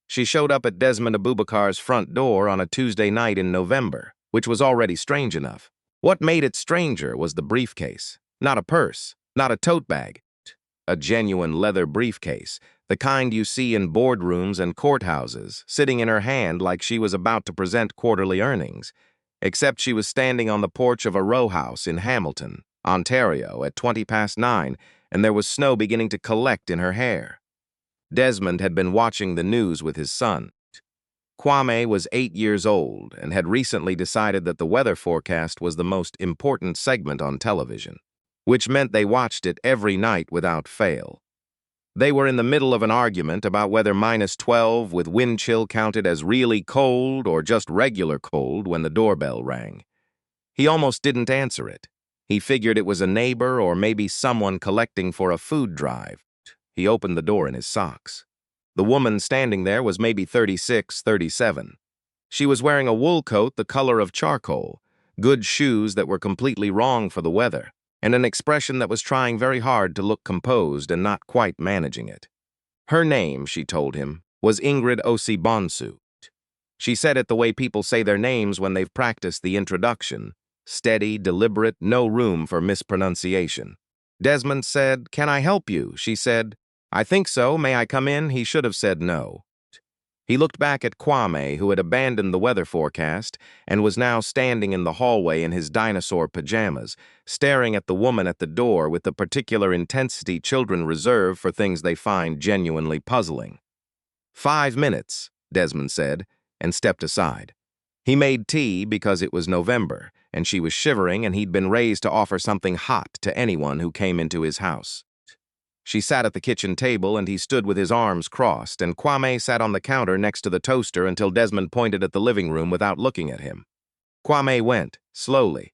She showed up at Desmond Abubakar's front door on a Tuesday night in November, which was already strange enough. What made it stranger was the briefcase. Not a purse, not a tote bag. A genuine leather briefcase, the kind you see in boardrooms and courthouses, sitting in her hand like she was about to present quarterly earnings. Except she was standing on the porch of a row house in Hamilton, Ontario, at 9:20, and there was snow beginning to collect in her hair. Desmond had been watching the news with his son. Kwame was 8 years old and had recently decided that the weather forecast was the most important segment on television, which meant they watched it every night without fail. They were in the middle of an argument about whether -12 with wind chill counted as really cold or just regular cold when the doorbell rang. He almost didn't answer it. He figured it was a neighbor or maybe someone collecting for a food drive. He opened the door in his socks. The woman standing there was maybe 36, 37. She was wearing a wool coat the color of charcoal, good shoes that were completely wrong for the weather, and an expression that was trying very hard to look composed and not quite managing it. Her name, she told him, was Ingrid Osei-Bonsu. She said it the way people say their names when they've practiced the introduction. Steady, deliberate, no room for mispronunciation. Desmond said, "Can I help you?" She said, "I think so. May I come in?" He should have said no. He looked back at Kwame, who had abandoned the weather forecast and was now standing in the hallway in his dinosaur pajamas, staring at the woman at the door with the particular intensity children reserve for things they find genuinely puzzling. "5 minutes," Desmond said, and stepped aside. He made tea because it was November, and she was shivering and he'd been raised to offer something hot to anyone who came into his house. She sat at the kitchen table and he stood with his arms crossed, and Kwame sat on the counter next to the toaster until Desmond pointed at the living room without looking at him. Kwame went, slowly.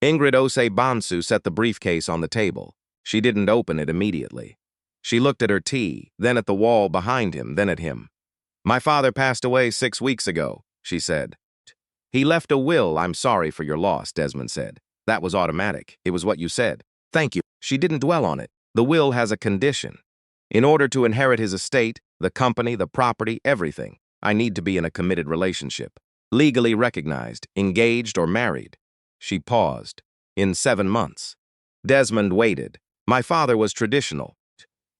Ingrid Osei-Bonsu set the briefcase on the table. She didn't open it immediately. She looked at her tea, then at the wall behind him, then at him. "My father passed away 6 weeks ago," she said. "He left a will." "I'm sorry for your loss," Desmond said. "That was automatic. It was what you said." "Thank you." She didn't dwell on it. "The will has a condition. In order to inherit his estate, the company, the property, everything, I need to be in a committed relationship. Legally recognized, engaged or married." She paused. "In 7 months." Desmond waited. "My father was traditional.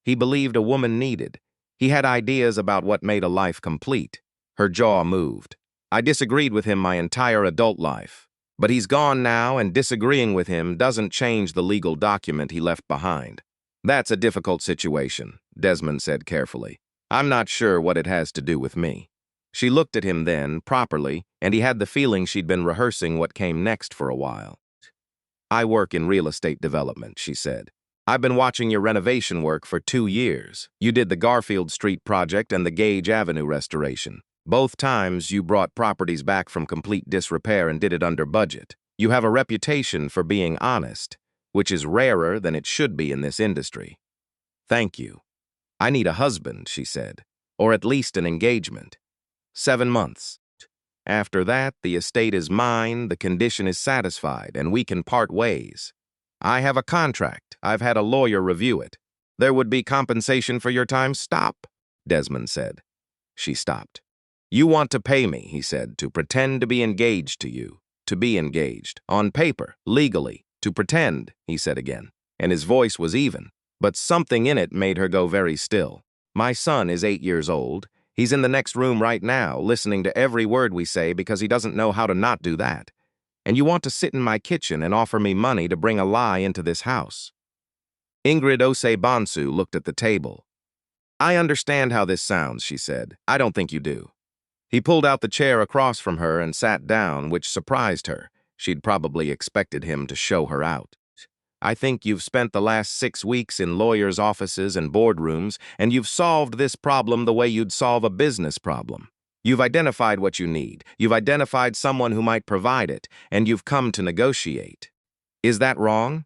He believed a woman needed. He had ideas about what made a life complete." Her jaw moved. "I disagreed with him my entire adult life. But he's gone now, and disagreeing with him doesn't change the legal document he left behind." "That's a difficult situation," Desmond said carefully. "I'm not sure what it has to do with me." She looked at him then, properly, and he had the feeling she'd been rehearsing what came next for a while. "I work in real estate development," she said. "I've been watching your renovation work for 2 years. You did the Garfield Street project and the Gage Avenue restoration. Both times you brought properties back from complete disrepair and did it under budget. You have a reputation for being honest, which is rarer than it should be in this industry." "Thank you. I need a husband," she said, "or at least an engagement. 7 months. After that, the estate is mine, the condition is satisfied, and we can part ways. I have a contract. I've had a lawyer review it. There would be compensation for your time." "Stop," Desmond said. She stopped. "You want to pay me," he said, "to pretend to be engaged to you. To be engaged. On paper, legally. To pretend," he said again, and his voice was even, but something in it made her go very still. "My son is 8 years old. He's in the next room right now, listening to every word we say because he doesn't know how to not do that. And you want to sit in my kitchen and offer me money to bring a lie into this house." Ingrid Osei-Bonsu looked at the table. "I understand how this sounds," she said. "I don't think you do." He pulled out the chair across from her and sat down, which surprised her. She'd probably expected him to show her out. "I think you've spent the last 6 weeks in lawyers' offices and boardrooms, and you've solved this problem the way you'd solve a business problem. You've identified what you need. You've identified someone who might provide it, and you've come to negotiate. Is that wrong?"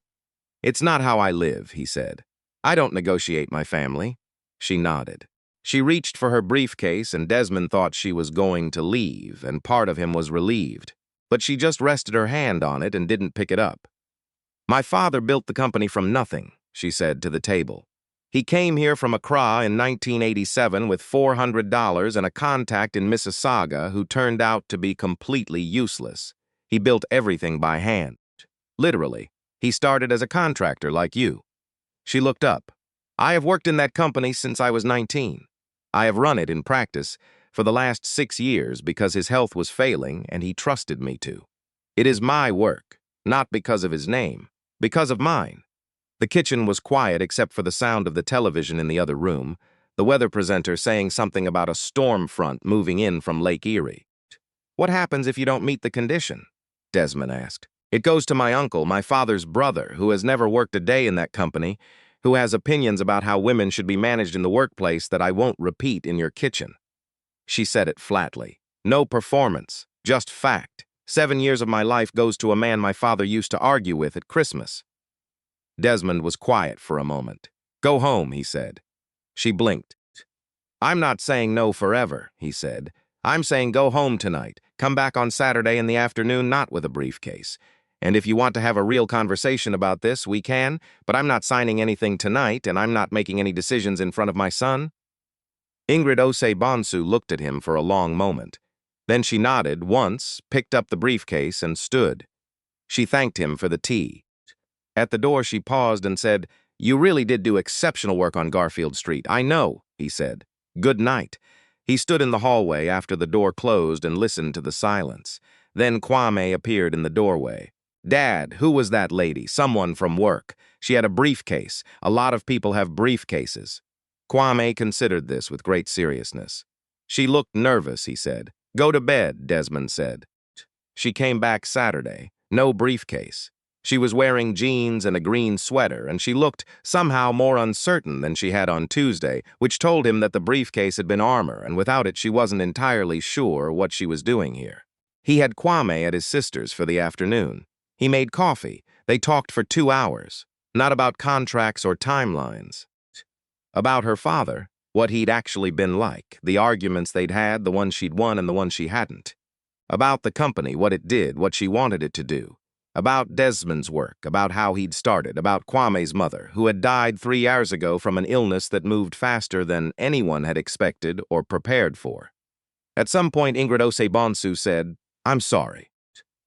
"It's not how I live," he said. "I don't negotiate my family." She nodded. She reached for her briefcase, and Desmond thought she was going to leave, and part of him was relieved. But she just rested her hand on it and didn't pick it up. "My father built the company from nothing," she said to the table. He came here from Accra in 1987 with $400 and a contact in Mississauga who turned out to be completely useless. He built everything by hand. Literally, he started as a contractor like you. She looked up. I have worked in that company since I was 19. I have run it in practice for the last 6 years because his health was failing and he trusted me to. It is my work, not because of his name, because of mine. The kitchen was quiet except for the sound of the television in the other room, the weather presenter saying something about a storm front moving in from Lake Erie. What happens if you don't meet the condition? Desmond asked. It goes to my uncle, my father's brother, who has never worked a day in that company, who has opinions about how women should be managed in the workplace that I won't repeat in your kitchen. She said it flatly. No performance, just fact. 7 years of my life goes to a man my father used to argue with at Christmas. Desmond was quiet for a moment. Go home, he said. She blinked. I'm not saying no forever, he said. I'm saying go home tonight. Come back on Saturday in the afternoon, not with a briefcase. And if you want to have a real conversation about this, we can, but I'm not signing anything tonight, and I'm not making any decisions in front of my son. Ingrid Osei-Bonsu looked at him for a long moment. Then she nodded once, picked up the briefcase, and stood. She thanked him for the tea. At the door, she paused and said, You really did do exceptional work on Garfield Street. I know, he said. Good night. He stood in the hallway after the door closed and listened to the silence. Then Kwame appeared in the doorway. Dad, who was that lady? Someone from work. She had a briefcase. A lot of people have briefcases. Kwame considered this with great seriousness. She looked nervous, he said. Go to bed, Desmond said. She came back Saturday. No briefcase. She was wearing jeans and a green sweater, and she looked somehow more uncertain than she had on Tuesday, which told him that the briefcase had been armor, and without it she wasn't entirely sure what she was doing here. He had Kwame at his sister's for the afternoon. He made coffee. They talked for 2 hours. Not about contracts or timelines. About her father, what he'd actually been like, the arguments they'd had, the ones she'd won and the ones she hadn't. About the company, what it did, what she wanted it to do. About Desmond's work, about how he'd started, about Kwame's mother, who had died 3 years ago from an illness that moved faster than anyone had expected or prepared for. At some point, Ingrid Osei-Bonsu said, I'm sorry.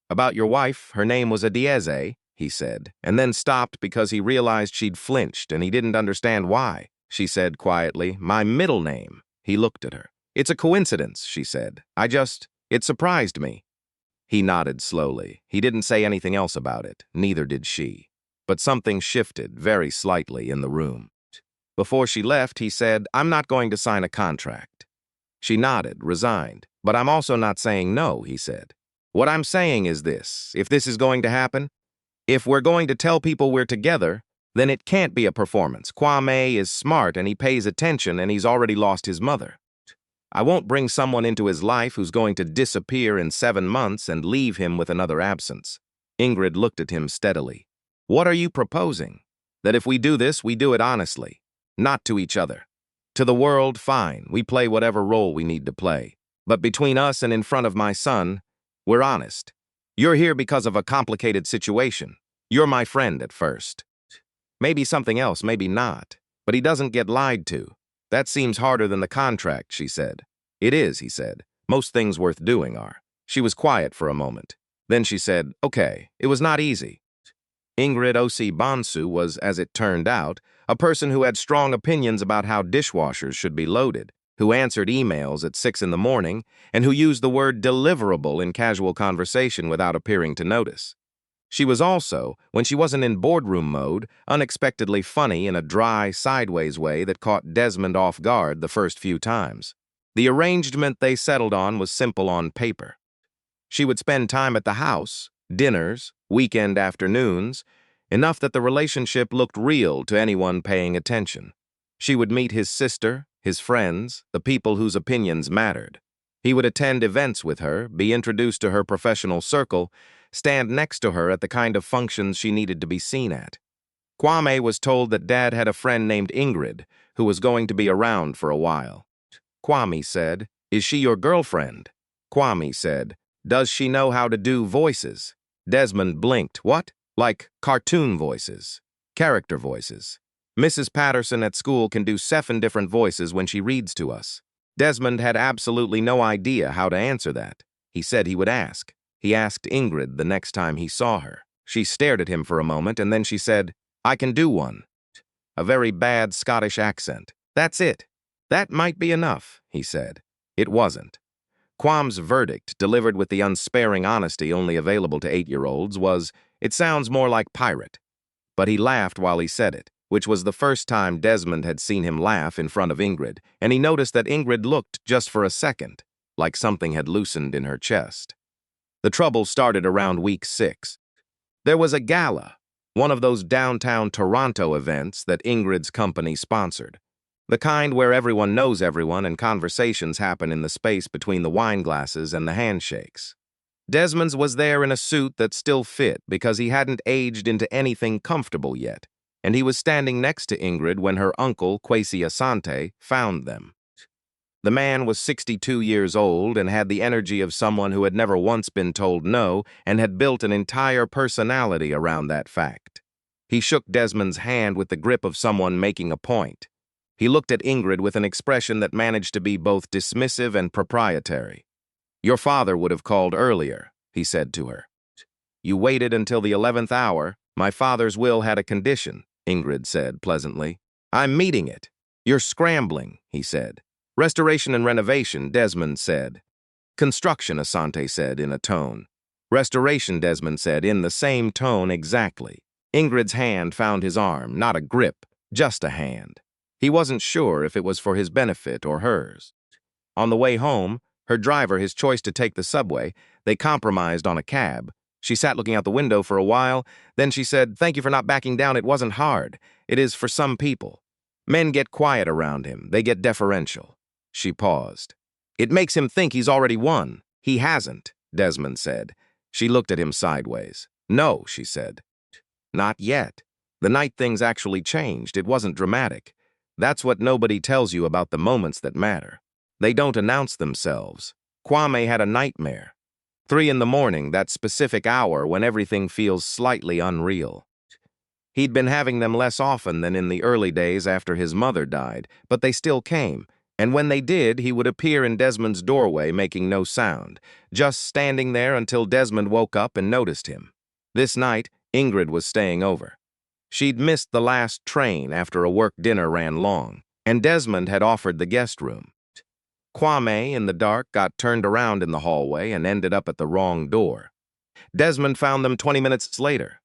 About your wife, her name was Adieze, he said, and then stopped because he realized she'd flinched and he didn't understand why. She said quietly, My middle name. He looked at her. It's a coincidence, she said. It surprised me. He nodded slowly. He didn't say anything else about it, neither did she. But something shifted very slightly in the room. Before she left, he said, I'm not going to sign a contract. She nodded, resigned. But I'm also not saying no, he said. What I'm saying is this, if this is going to happen, if we're going to tell people we're together, then it can't be a performance. Kwame is smart and he pays attention and he's already lost his mother. I won't bring someone into his life who's going to disappear in 7 months and leave him with another absence. Ingrid looked at him steadily. What are you proposing? That if we do this, we do it honestly, not to each other. To the world, fine, we play whatever role we need to play. But between us and in front of my son, we're honest. You're here because of a complicated situation. You're my friend at first. Maybe something else, maybe not. But he doesn't get lied to. That seems harder than the contract, she said. It is, he said. Most things worth doing are. She was quiet for a moment. Then she said, okay, it was not easy. Ingrid Osei-Bonsu was, as it turned out, a person who had strong opinions about how dishwashers should be loaded, who answered emails at 6 in the morning, and who used the word deliverable in casual conversation without appearing to notice. She was also, when she wasn't in boardroom mode, unexpectedly funny in a dry, sideways way that caught Desmond off guard the first few times. The arrangement they settled on was simple on paper. She would spend time at the house, dinners, weekend afternoons, enough that the relationship looked real to anyone paying attention. She would meet his sister, his friends, the people whose opinions mattered. He would attend events with her, be introduced to her professional circle, stand next to her at the kind of functions she needed to be seen at. Kwame was told that Dad had a friend named Ingrid, who was going to be around for a while. Kwame said, Is she your girlfriend? Kwame said, Does she know how to do voices? Desmond blinked. What? Like cartoon voices. Character voices. Mrs. Patterson at school can do 7 different voices when she reads to us. Desmond had absolutely no idea how to answer that. He said he would ask. He asked Ingrid the next time he saw her. She stared at him for a moment, and then she said, "I can do one." A very bad Scottish accent. "That's it. That might be enough," he said. It wasn't. Quam's verdict, delivered with the unsparing honesty only available to 8-year-olds, was, "It sounds more like pirate." But he laughed while he said it, which was the first time Desmond had seen him laugh in front of Ingrid, and he noticed that Ingrid looked, just for a second, like something had loosened in her chest. The trouble started around week 6. There was a gala, one of those downtown Toronto events that Ingrid's company sponsored. The kind where everyone knows everyone and conversations happen in the space between the wine glasses and the handshakes. Desmond's was there in a suit that still fit because he hadn't aged into anything comfortable yet, and he was standing next to Ingrid when her uncle, Kwesi Asante, found them. The man was 62 years old and had the energy of someone who had never once been told no and had built an entire personality around that fact. He shook Desmond's hand with the grip of someone making a point. He looked at Ingrid with an expression that managed to be both dismissive and proprietary. "Your father would have called earlier," he said to her. "You waited until the 11th hour. My father's will had a condition," Ingrid said pleasantly. "I'm meeting it." "You're scrambling," he said. "Restoration and renovation," Desmond said. "Construction," Asante said in a tone. "Restoration," Desmond said in the same tone exactly. Ingrid's hand found his arm, not a grip, just a hand. He wasn't sure if it was for his benefit or hers. On the way home, her driver his choice to take the subway, they compromised on a cab. She sat looking out the window for a while, then she said, "Thank you for not backing down. It wasn't hard. It is for some people. Men get quiet around him. They get deferential." She paused. "It makes him think he's already won." "He hasn't," Desmond said. She looked at him sideways. "No," she said. "Not yet. The night things actually changed. It wasn't dramatic. That's what nobody tells you about the moments that matter. They don't announce themselves. Kwame had a nightmare. 3 in the morning, that specific hour when everything feels slightly unreal. He'd been having them less often than in the early days after his mother died, but they still came, and when they did, he would appear in Desmond's doorway making no sound, just standing there until Desmond woke up and noticed him. This night, Ingrid was staying over. She'd missed the last train after a work dinner ran long, and Desmond had offered the guest room. Kwame, in the dark, got turned around in the hallway and ended up at the wrong door. Desmond found them 20 minutes later.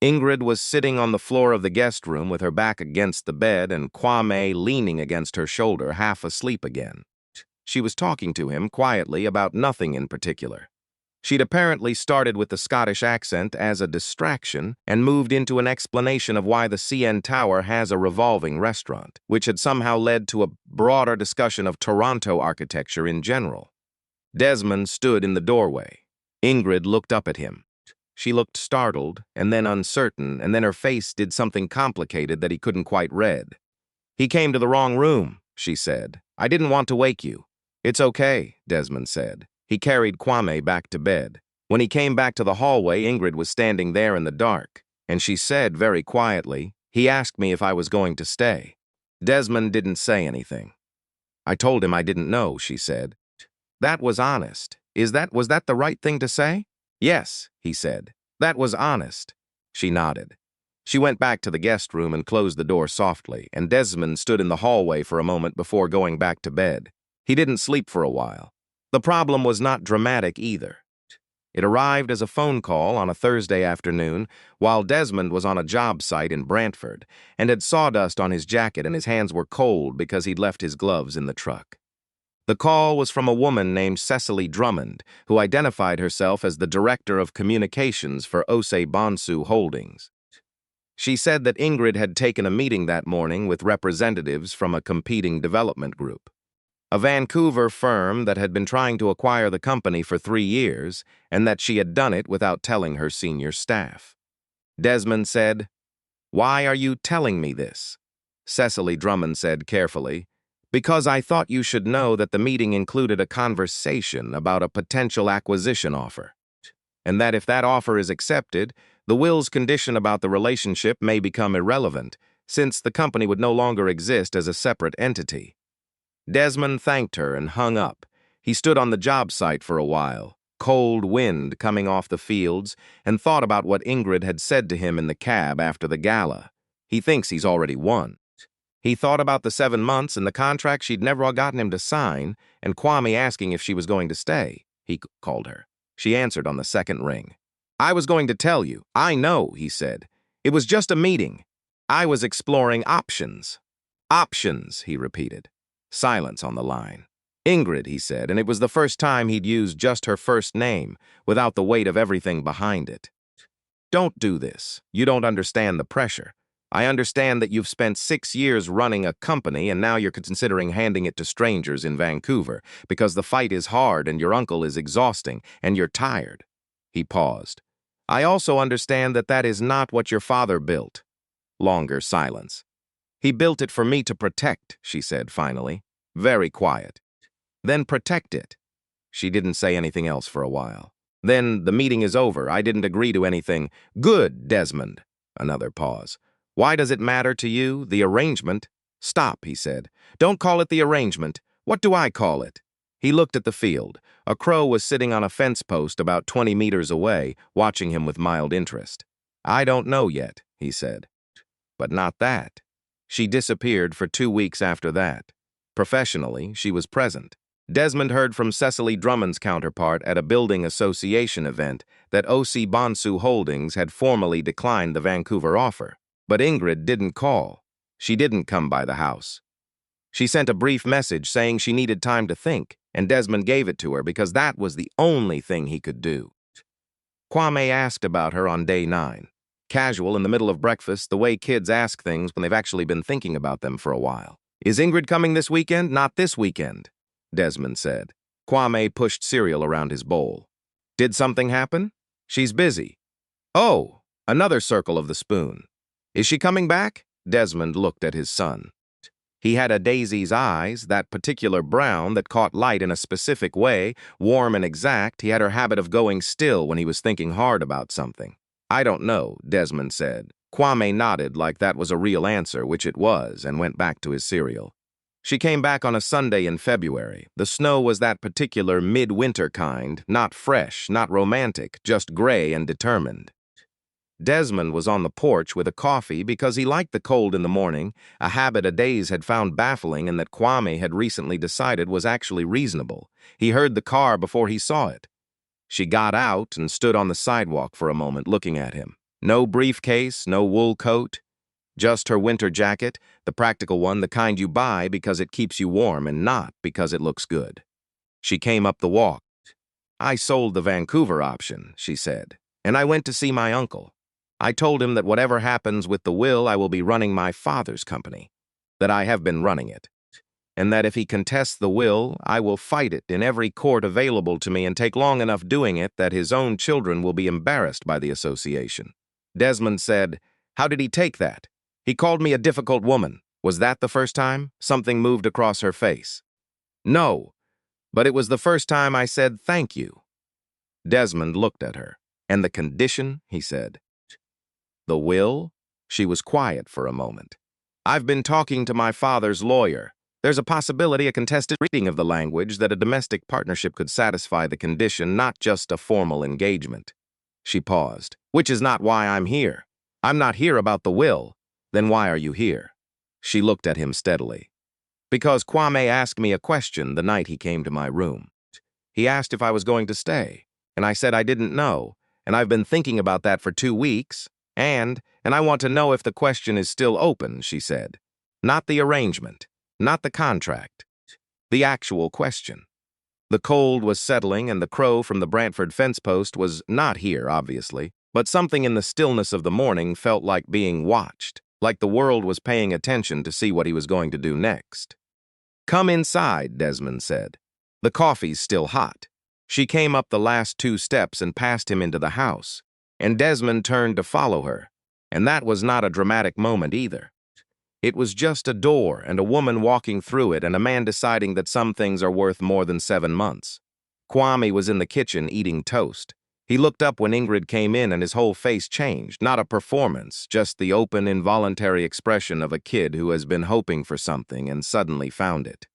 Ingrid was sitting on the floor of the guest room with her back against the bed and Kwame leaning against her shoulder, half asleep again. She was talking to him quietly about nothing in particular. She'd apparently started with the Scottish accent as a distraction and moved into an explanation of why the CN Tower has a revolving restaurant, which had somehow led to a broader discussion of Toronto architecture in general. Desmond stood in the doorway. Ingrid looked up at him. She looked startled, and then uncertain, and then her face did something complicated that he couldn't quite read. "He came to the wrong room," she said. "I didn't want to wake you." "It's okay," Desmond said. He carried Kwame back to bed. When he came back to the hallway, Ingrid was standing there in the dark, and she said very quietly, "He asked me if I was going to stay." Desmond didn't say anything. "I told him I didn't know," she said. "That was honest. Was that the right thing to say?" "Yes," he said. "That was honest." She nodded. She went back to the guest room and closed the door softly, and Desmond stood in the hallway for a moment before going back to bed. He didn't sleep for a while. The problem was not dramatic either. It arrived as a phone call on a Thursday afternoon while Desmond was on a job site in Brantford and had sawdust on his jacket and his hands were cold because he'd left his gloves in the truck. The call was from a woman named Cecily Drummond, who identified herself as the Director of Communications for Osei-Bonsu Holdings. She said that Ingrid had taken a meeting that morning with representatives from a competing development group, a Vancouver firm that had been trying to acquire the company for 3 years, and that she had done it without telling her senior staff. Desmond said, "Why are you telling me this?" Cecily Drummond said carefully, "Because I thought you should know that the meeting included a conversation about a potential acquisition offer, and that if that offer is accepted, the will's condition about the relationship may become irrelevant, since the company would no longer exist as a separate entity. Desmond thanked her and hung up. He stood on the job site for a while, cold wind coming off the fields, and thought about what Ingrid had said to him in the cab after the gala. He thinks he's already won. He thought about the 7 months and the contract she'd never gotten him to sign, and Kwame asking if she was going to stay. He called her. She answered on the second ring. "I was going to tell you. I know," he said. "It was just a meeting. I was exploring options." "Options," he repeated. Silence on the line. "Ingrid," he said, and it was the first time he'd used just her first name, without the weight of everything behind it. "Don't do this. You don't understand the pressure. I understand that you've spent 6 years running a company and now you're considering handing it to strangers in Vancouver because the fight is hard and your uncle is exhausting and you're tired." He paused. "I also understand that that is not what your father built." Longer silence. "He built it for me to protect," she said finally. Very quiet. "Then protect it." She didn't say anything else for a while. "Then the meeting is over. I didn't agree to anything." "Good, Desmond." Another pause. "Why does it matter to you, the arrangement?" "Stop," he said. "Don't call it the arrangement. What do I call it?" He looked at the field. A crow was sitting on a fence post about 20 meters away, watching him with mild interest. "I don't know yet," he said. But not that. She disappeared for 2 weeks after that. Professionally, she was present. Desmond heard from Cecily Drummond's counterpart at a building association event that Osei-Bonsu Holdings had formally declined the Vancouver offer. But Ingrid didn't call. She didn't come by the house. She sent a brief message saying she needed time to think, and Desmond gave it to her because that was the only thing he could do. Kwame asked about her on day 9. Casual in the middle of breakfast, the way kids ask things when they've actually been thinking about them for a while. "Is Ingrid coming this weekend?" "Not this weekend," Desmond said. Kwame pushed cereal around his bowl. "Did something happen?" "She's busy." "Oh," another circle of the spoon. "Is she coming back?" Desmond looked at his son. He had a daisy's eyes, that particular brown that caught light in a specific way, warm and exact. He had her habit of going still when he was thinking hard about something. "I don't know," Desmond said. Kwame nodded like that was a real answer, which it was, and went back to his cereal. "She came back on a Sunday in February. The snow was that particular midwinter kind, not fresh, not romantic, just gray and determined." Desmond was on the porch with a coffee because he liked the cold in the morning, a habit Adaze had found baffling and that Kwame had recently decided was actually reasonable. He heard the car before he saw it. She got out and stood on the sidewalk for a moment looking at him. No briefcase, no wool coat, just her winter jacket, the practical one, the kind you buy because it keeps you warm and not because it looks good. She came up the walk. "I sold the Vancouver option," she said, "and I went to see my uncle. I told him that whatever happens with the will, I will be running my father's company, that I have been running it, and that if he contests the will, I will fight it in every court available to me and take long enough doing it that his own children will be embarrassed by the association." Desmond said, "How did he take that?" "He called me a difficult woman." "Was that the first time?" Something moved across her face. "No, but it was the first time I said thank you." Desmond looked at her. "And the condition?" he said. "The will?" She was quiet for a moment. "I've been talking to my father's lawyer. There's a possibility a contested reading of the language that a domestic partnership could satisfy the condition, not just a formal engagement." She paused. "Which is not why I'm here. I'm not here about the will. Then why are you here?" She looked at him steadily. "Because Kwame asked me a question the night he came to my room. He asked if I was going to stay, and I said I didn't know, and I've been thinking about that for 2 weeks, and I want to know if the question is still open," she said. "Not the arrangement, not the contract, the actual question." The cold was settling, and the crow from the Brantford fence post was not here, obviously, but something in the stillness of the morning felt like being watched, like the world was paying attention to see what he was going to do next. "Come inside," Desmond said. "The coffee's still hot." She came up the last 2 steps and passed him into the house, and Desmond turned to follow her, and that was not a dramatic moment either. It was just a door and a woman walking through it and a man deciding that some things are worth more than 7 months. Kwame was in the kitchen eating toast. He looked up when Ingrid came in and his whole face changed. Not a performance, just the open, involuntary expression of a kid who has been hoping for something and suddenly found it.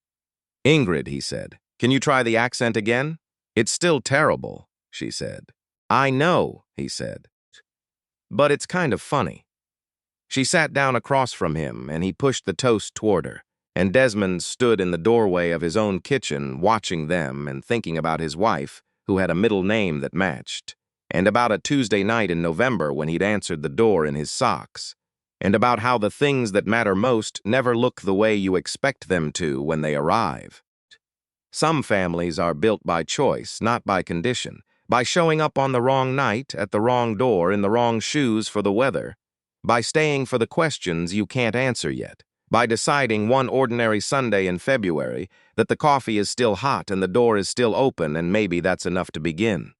"Ingrid," he said, "can you try the accent again?" "It's still terrible," she said. "I know," he said, "but it's kind of funny." She sat down across from him, and he pushed the toast toward her, and Desmond stood in the doorway of his own kitchen, watching them and thinking about his wife, who had a middle name that matched, and about a Tuesday night in November when he'd answered the door in his socks, and about how the things that matter most never look the way you expect them to when they arrive. Some families are built by choice, not by condition, by showing up on the wrong night, at the wrong door, in the wrong shoes for the weather, by staying for the questions you can't answer yet, by deciding one ordinary Sunday in February that the coffee is still hot and the door is still open and maybe that's enough to begin.